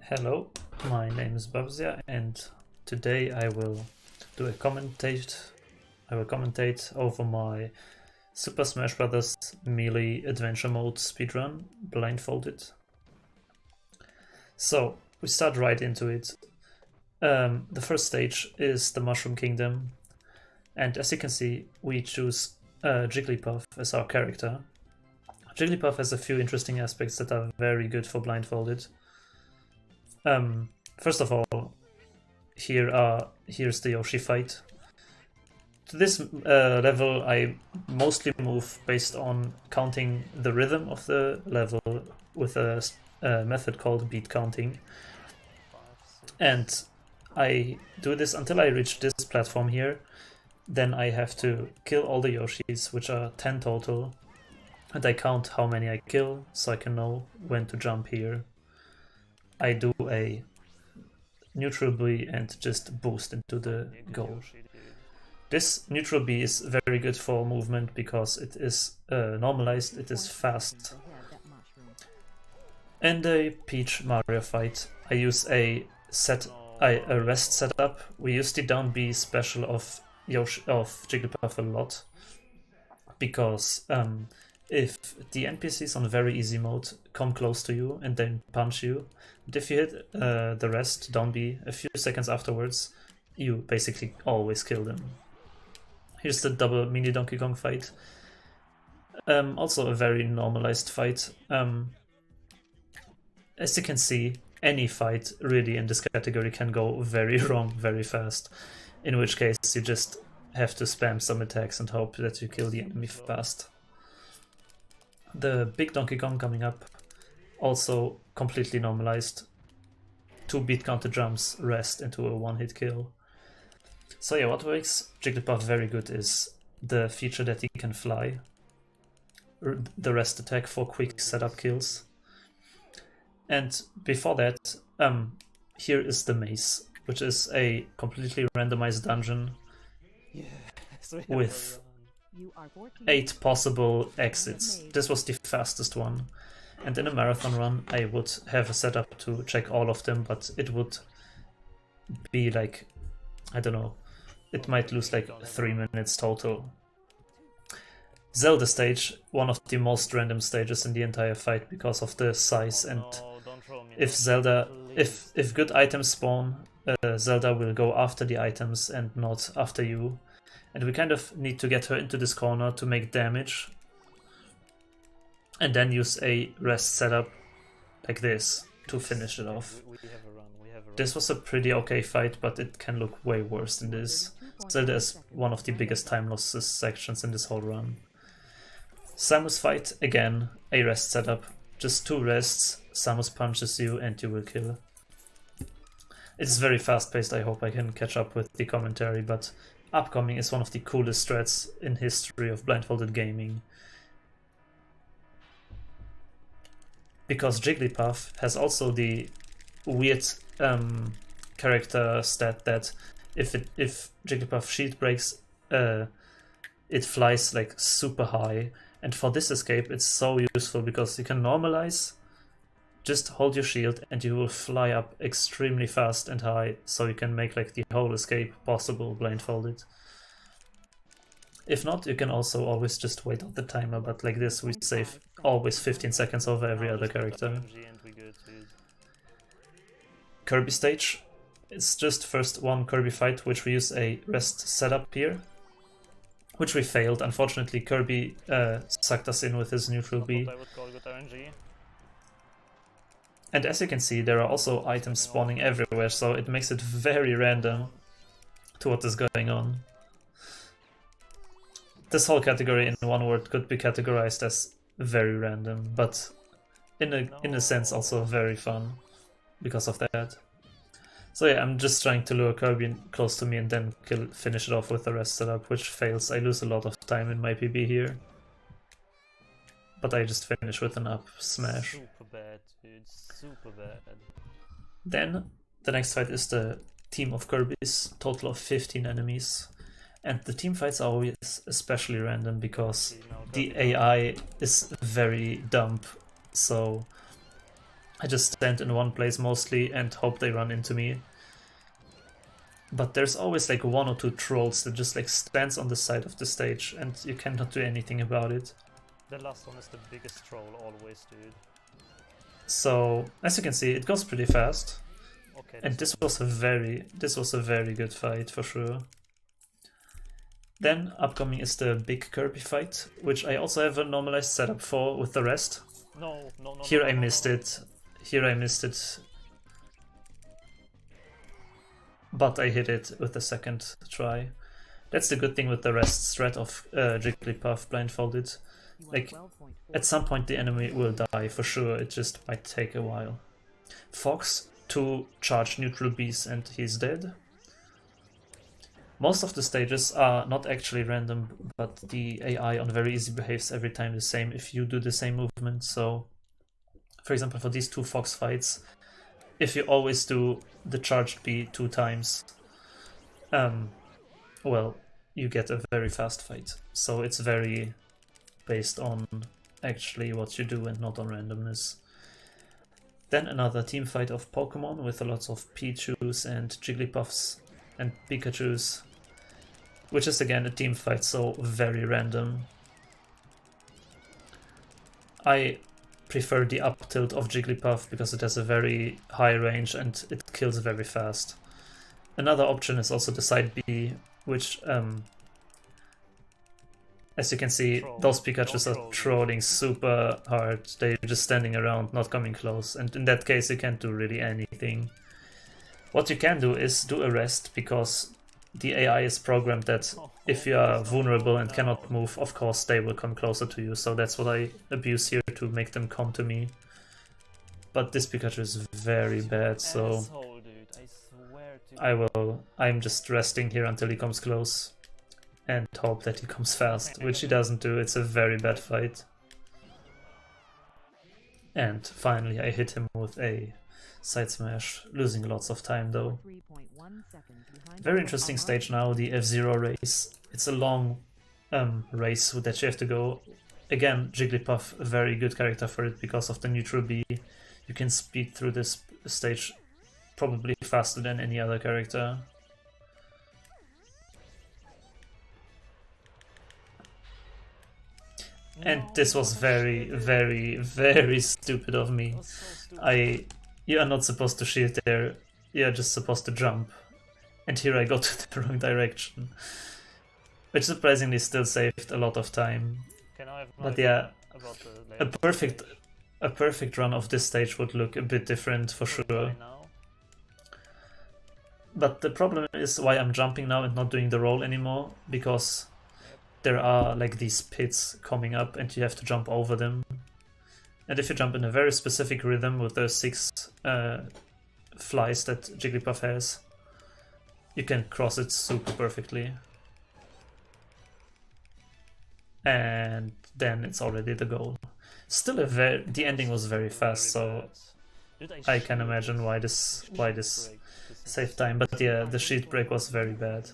Hello, my name is Bubzia, and today I will do a commentate. I will commentate over my Super Smash Bros. Melee Adventure Mode speedrun, Blindfolded. So we start right into it. The first stage is the Mushroom Kingdom, and as you can see, we choose Jigglypuff as our character. Jigglypuff has a few interesting aspects that are very good for Blindfolded. First of all, here's the Yoshi fight. To this level, I mostly move based on counting the rhythm of the level with a method called beat counting. And I do this until I reach this platform here. Then I have to kill all the Yoshis, which are 10 total. And I count how many I kill, so I can know when to jump here. I do a neutral B and just boost into the goal. This neutral B is very good for movement because it is normalized, it is fast. In the Peach Mario fight, I use a rest setup. We use the down B special of Jigglypuff a lot because if the NPCs on very easy mode come close to you and then punch you, and if you hit the rest down B a few seconds afterwards, you basically always kill them. Here's the double mini Donkey Kong fight. Also a very normalized fight. As you can see, any fight really in this category can go very wrong very fast, in which case you just have to spam some attacks and hope that you kill the enemy fast. The big Donkey Kong coming up, also completely normalized. 2 beat counter jumps, rest into a one-hit kill. So yeah, what makes Jigglypuff very good is the feature that he can fly. The rest attack for quick setup kills. And before that, here is the maze, which is a completely randomized dungeon with 8 possible exits. This was the fastest one. And in a marathon run, I would have a setup to check all of them, but it would be like, I don't know, it might lose like 3 minutes total. Zelda stage, one of the most random stages in the entire fight because of the size, and if good items spawn, Zelda will go after the items and not after you. And we kind of need to get her into this corner to make damage. And then use a rest setup like this to finish it off. This was a pretty okay fight, but it can look way worse than this. Zelda is one of the biggest time losses sections in this whole run. Samus fight, again, a rest setup. Just 2 rests, Samus punches you and you will kill. It's very fast paced, I hope I can catch up with the commentary, but upcoming is one of the coolest strats in history of blindfolded gaming. Because Jigglypuff has also the weird character stat that if Jigglypuff shield breaks, it flies like super high. And for this escape it's so useful because you can normalize, just hold your shield and you will fly up extremely fast and high, so you can make like the whole escape possible blindfolded. If not, you can also always just wait out the timer, but like this we save always 15 seconds over every other character. Kirby stage. It's just first one Kirby fight, which we use a rest setup here, which we failed. Unfortunately, Kirby sucked us in with his neutral B. And as you can see, there are also items spawning everywhere, so it makes it very random to what is going on. This whole category in one word could be categorized as very random, but in a sense also very fun because of that. So yeah, I'm just trying to lure Kirby close to me and then finish it off with the rest setup, which fails. I lose a lot of time in my PB here. But I just finish with an up smash. Super bad, dude. Super bad. Then the next fight is the team of Kirby's, total of 15 enemies. And the team fights are always especially random because the AI is very dumb. So I just stand in one place mostly and hope they run into me. But there's always like 1 or 2 trolls that just like stands on the side of the stage and you cannot do anything about it. The last one is the biggest troll always, dude. So as you can see, it goes pretty fast. Okay, And this was a very good fight for sure. Then upcoming is the big Kirby fight, which I also have a normalized setup for with the rest. No. Here I missed it. Here I missed it. But I hit it with the second try. That's the good thing with the rest strat of Jigglypuff Blindfolded. Like, at some point the enemy will die for sure, it just might take a while. Fox, 2 charge neutral Bs and he's dead. Most of the stages are not actually random, but the AI on Very Easy behaves every time the same if you do the same movement. So, for example, for these 2 Fox fights, if you always do the charged B 2 times, well, you get a very fast fight. So it's very based on actually what you do and not on randomness. Then another team fight of Pokemon with lots of Pichus and Jigglypuffs and Pikachus, which is again a team fight, so very random. I prefer the up tilt of Jigglypuff because it has a very high range and it kills very fast. Another option is also the side B, which as you can see, those Pikachus are trolling super hard. They're just standing around, not coming close, and in that case you can't do really anything. What you can do is do a rest, because the AI is programmed that if you are vulnerable and cannot move, of course they will come closer to you, so that's what I abuse here to make them come to me. But this Pikachu is very bad, so I'm just resting here until he comes close and hope that he comes fast, which he doesn't do. It's a very bad fight. And finally I hit him with a side smash, losing lots of time though. Very interesting stage now, the FZero Race. It's a long race that you have to go. Again, Jigglypuff, a very good character for it because of the neutral B. You can speed through this stage probably faster than any other character. And this was very stupid of me. You are not supposed to shield there, you are just supposed to jump. And here I go to the wrong direction. Which surprisingly still saved a lot of time. But yeah, a perfect run of this stage would look a bit different for sure. But the problem is why I'm jumping now and not doing the roll anymore, because there are like these pits coming up and you have to jump over them. And if you jump in a very specific rhythm with the 6 flies that Jigglypuff has, you can cross it super perfectly. And then it's already the goal. Still the ending was very fast, so I can imagine why this saved time. But yeah, the shield break was very bad.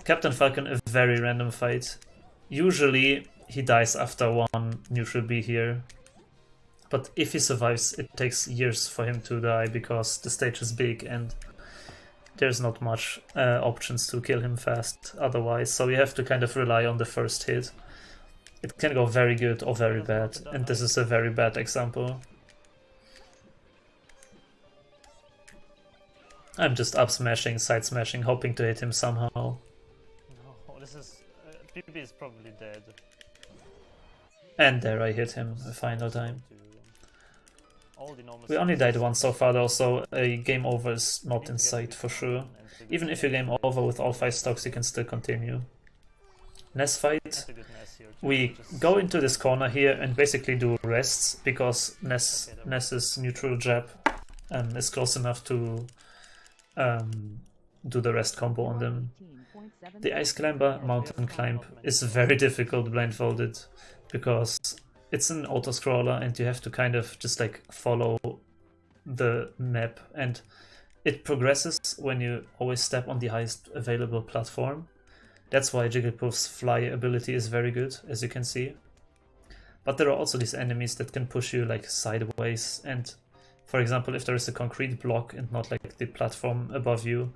Captain Falcon, a very random fight. Usually he dies after 1 neutral B here, but if he survives it takes years for him to die because the stage is big and there's not much options to kill him fast otherwise, so you have to kind of rely on the first hit. It can go very good or very bad, and this is a very bad example. I'm just up smashing, side smashing, hoping to hit him somehow. No, this is... PB is probably dead. And there I hit him a final time. We only died once so far though, so a game over is not in sight for sure. Even if you game over with all 5 stocks, you can still continue. Ness fight. We go into this corner here and basically do rests, because Ness's neutral jab is close enough to do the rest combo on them. The Ice Climber mountain climb is very difficult blindfolded, because it's an auto-scroller and you have to kind of just like follow the map, and it progresses when you always step on the highest available platform. That's why Jigglypuff's fly ability is very good, as you can see. But there are also these enemies that can push you like sideways, and For example, if there is a concrete block and not like the platform above you,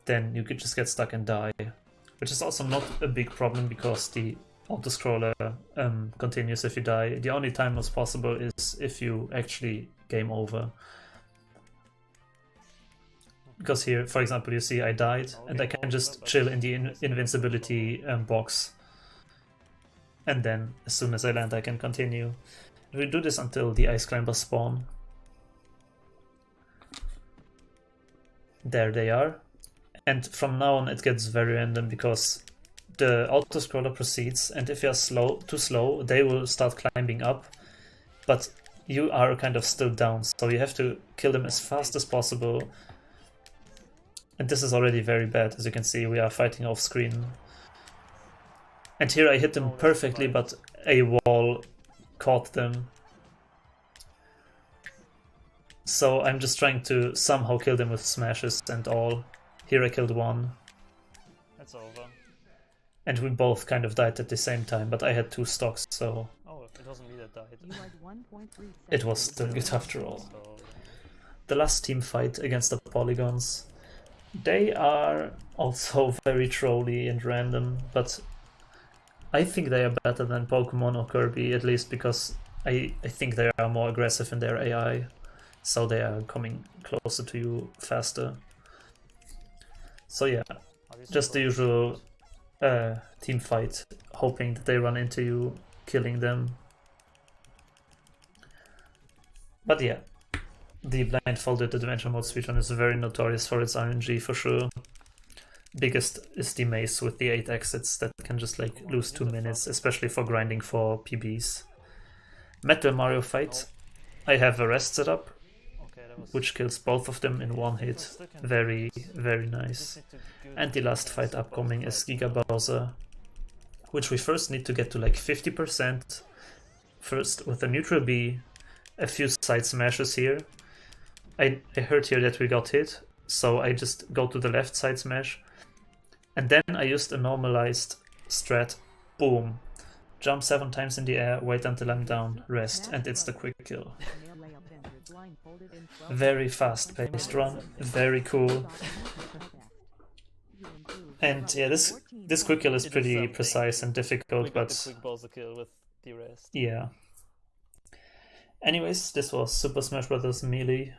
then you could just get stuck and die. Which is also not a big problem because the auto-scroller continues if you die. The only time it's possible is if you actually game over. Because here, for example, you see I died, and I can just chill in the invincibility box. And then, as soon as I land, I can continue. We do this until the ice climbers spawn. There they are. And from now on it gets very random because the auto-scroller proceeds, and if you're too slow, they will start climbing up. But you are kind of still down, so you have to kill them as fast as possible. And this is already very bad. As you can see, we are fighting off screen. And here I hit them perfectly, but a wall caught them. So I'm just trying to somehow kill them with smashes and all. Here I killed one. It's over. And we both kind of died at the same time, but I had 2 stocks, so... Oh, it wasn't me that died. It was still good after all. The last team fight against the polygons. They are also very trolly and random, but I think they are better than Pokemon or Kirby, at least because I think they are more aggressive in their AI, so they are coming closer to you faster. So yeah, just the usual team fight, hoping that they run into you, killing them. But yeah. The blindfolded adventure mode speedrun is very notorious for its RNG for sure. Biggest is the maze with the 8 exits that can just like lose 2 minutes, especially for grinding for PBs. Metal Mario fight. I have a rest setup, which kills both of them in one hit. Very, very nice. And the last fight upcoming is Giga Bowser, which we first need to get to like 50%. First with a neutral B, a few side smashes here. I heard here that we got hit, so I just go to the left side smash. And then I used a normalized strat. Boom. Jump 7 times in the air, wait until I'm down, rest, and it's the quick kill. Very fast paced run, very cool. And yeah, this quick kill is pretty precise and difficult, but the quick Bowser kill with the rest. Yeah. Anyways, this was Super Smash Bros. Melee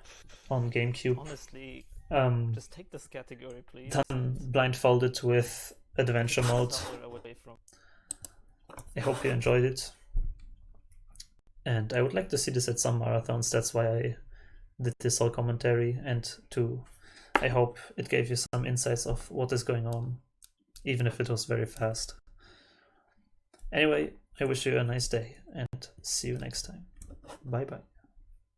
on Gamecube. Honestly, just take this category, please. Done blindfolded with adventure mode. I hope you enjoyed it. And I would like to see this at some marathons. That's why I did this whole commentary. And I hope it gave you some insights of what is going on, even if it was very fast. Anyway, I wish you a nice day and see you next time. Bye bye.